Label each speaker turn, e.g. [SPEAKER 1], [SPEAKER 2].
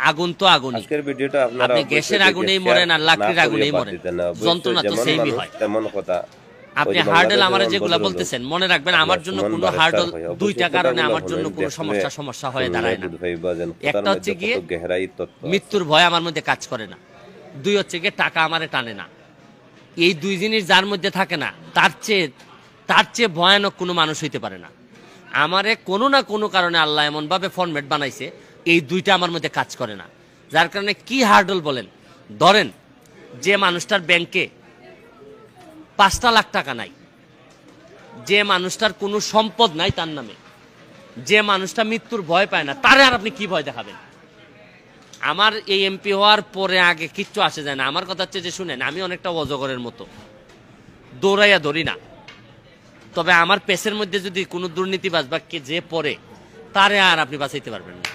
[SPEAKER 1] আগুন তো আগুনই।
[SPEAKER 2] আজকের ভিডিওটা আপনারা
[SPEAKER 1] আপনি গ্যাসের আগুনেই মরেন আর লাকড়ির আগুনেই মরেন, যন্ত্রণা তো সেমই হয়।
[SPEAKER 2] তেমন কথা
[SPEAKER 1] আপনি হার্ডেল আমার যেগুলা বলতেছেন মনে রাখবেন, আমার জন্য কোনো হার্ডল দুইটা কারণে আমার জন্য কোনো সমস্যা হয়ে দাঁড়ায় না। একটা হচ্ছে গিয়ে মৃত্যুর ভয় আমার মধ্যে কাজ করে না, দুই হচ্ছে গিয়ে টাকা আমারে টানে না। এই দুই জিনিস যার মধ্যে থাকে না তার চেয়ে ভয়ানক কোনো মানুষ হইতে পারে না। আমারে কোনো না কোনো কারণে আল্লাহ এমনভাবে ফরম্যাট বানাইছে এই দুইটা আমার মধ্যে কাজ করে না, যার কারণে কি হার্ডল বলেন। ধরেন যে মানুষটার ব্যাংকে 5টা লাখ টাকা নাই, যে মানুষটার কোনো সম্পদ নাই তার নামে, যে মানুষটা মৃত্যুর ভয় পায় না, তারে আর আপনি কি ভয় দেখাবেন? আমার এই এমপি হওয়ার পরে আগে কিচ্ছু আসে যায় না। আমার কথা হচ্ছে যে শুনেন, আমি অনেকটা অজগরের মতো দৌড়াইয়া ধরি না, তবে আমার পেছের মধ্যে যদি কোনো দুর্নীতিবাজ বা কে যে পড়ে তারে আর আপনি বাঁচাইতে পারবেন না।